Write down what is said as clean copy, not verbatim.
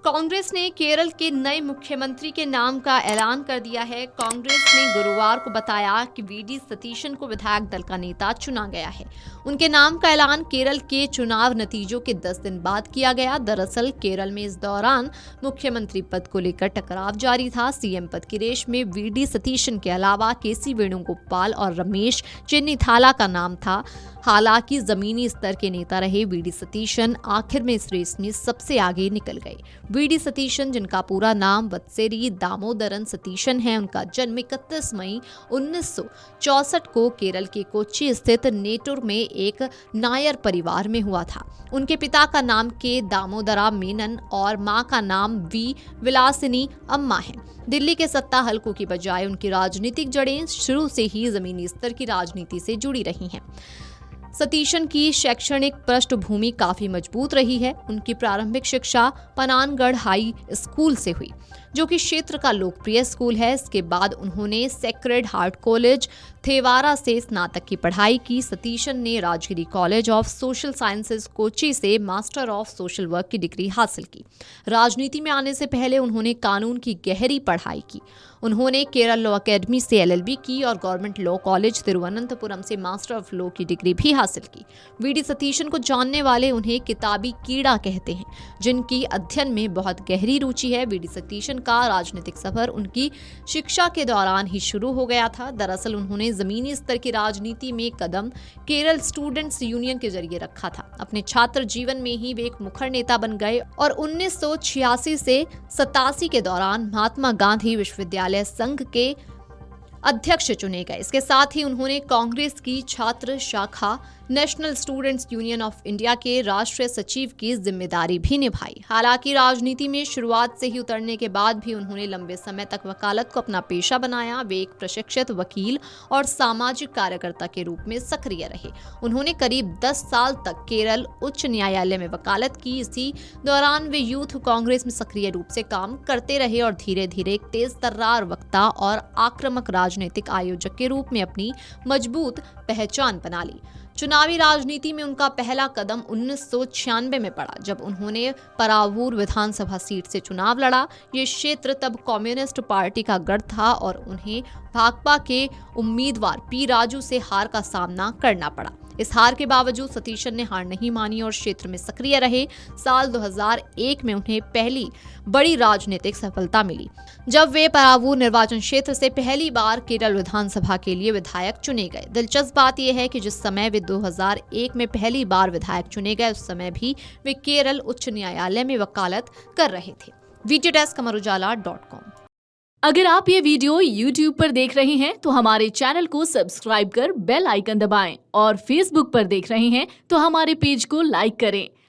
कांग्रेस ने केरल के नए मुख्यमंत्री के नाम का ऐलान कर दिया है। कांग्रेस ने गुरुवार को बताया कि वीडी सतीशन को विधायक दल का नेता चुना गया है। उनके नाम का ऐलान केरल के चुनाव नतीजों के 10 दिन बाद किया गया। दरअसल केरल में इस दौरान मुख्यमंत्री पद को लेकर टकराव जारी था। सीएम पद की रेस में वीडी सतीशन के अलावा केसी वेणुगोपाल और रमेश चेन्नीथाला का नाम था। हालांकि जमीनी स्तर के नेता रहे वीडी सतीशन आखिर में इस रेस में सबसे आगे निकल गए। वीडी सतीशन, जिनका पूरा नाम वत्सेरी दामोदरन सतीशन है, उनका जन्म 31 मई 1964 को केरल के कोच्चि स्थित नेटुर में एक नायर परिवार में हुआ था। उनके पिता का नाम के दामोदरा मेनन और मां का नाम वी विलासिनी अम्मा है। दिल्ली के सत्ता हलकों की बजाय उनकी राजनीतिक जड़ें शुरू से ही जमीनी स्तर की राजनीति से जुड़ी रही हैं। सतीशन की शैक्षणिक पृष्ठभूमि काफी मजबूत रही है। उनकी प्रारंभिक शिक्षा पनानगढ़ हाई स्कूल से हुई, जो कि क्षेत्र का लोकप्रिय स्कूल है। इसके बाद उन्होंने सेक्रेड हार्ट कॉलेज थेवारा से स्नातक की पढ़ाई की। सतीशन ने Rajagiri college of social sciences Kochi से मास्टर ऑफ सोशल वर्क की डिग्री हासिल की। राजनीति में आने से पहले उन्होंने कानून की गहरी पढ़ाई की। उन्होंने केरल लॉ अकेडमी से एलएलबी की और गवर्नमेंट लॉ कॉलेज तिरुवनंतपुरम से मास्टर ऑफ लॉ की डिग्री भी हासिल की। वीडी सतीशन को जानने वाले उन्हें किताबी कीड़ा कहते हैं, जिनकी अध्ययन में बहुत गहरी रुचि है। वीडी सतीशन का राजनीतिक सफर उनकी शिक्षा के दौरान ही शुरू हो गया था। दरअसल उन्होंने जमीनी स्तर की राजनीति में कदम केरल स्टूडेंट्स यूनियन के जरिए रखा था। अपने छात्र जीवन में ही वे एक मुखर नेता बन गए और 1986 से 87 के दौरान महात्मा गांधी विश्वविद्यालय संघ के अध्यक्ष चुने गए। इसके साथ ही उन्होंने कांग्रेस की छात्र शाखा national students union of India के राष्ट्रीय सचिव की जिम्मेदारी भी निभाई। हालांकि राजनीति में शुरुआत से ही उतरने के बाद भी उन्होंने लंबे समय तक वकालत को अपना पेशा बनाया। वे एक प्रशिक्षित वकील और सामाजिक कार्यकर्ता के रूप में सक्रिय रहे। उन्होंने करीब 10 साल तक केरल उच्च न्यायालय में वकालत की। इसी दौरान वे यूथ कांग्रेस में सक्रिय रूप से काम करते रहे और धीरे धीरे एक तेज तर्रार वक्ता और आक्रामक राजनीतिक आयोजक के रूप में अपनी मजबूत पहचान बना ली। चुनावी राजनीति में उनका पहला कदम 1996 में पड़ा, जब उन्होंने परावूर विधानसभा सीट से चुनाव लड़ा। ये क्षेत्र तब कम्युनिस्ट पार्टी का गढ़ था और उन्हें भाकपा के उम्मीदवार पी राजू से हार का सामना करना पड़ा। इस हार के बावजूद सतीशन ने हार नहीं मानी और क्षेत्र में सक्रिय रहे। साल 2001 में उन्हें पहली बड़ी राजनीतिक सफलता मिली, जब वे परावूर निर्वाचन क्षेत्र से पहली बार केरल विधानसभा के लिए विधायक चुने गए। दिलचस्प बात यह है कि जिस समय वे 2001 में पहली बार विधायक चुने गए, उस समय भी वे केरल उच्च न्यायालय में वकालत कर रहे थे। Video desk amarujala.com। अगर आप ये वीडियो YouTube पर देख रहे हैं तो हमारे चैनल को सब्सक्राइब कर बेल आइकन दबाएं और Facebook पर देख रहे हैं तो हमारे पेज को लाइक करें।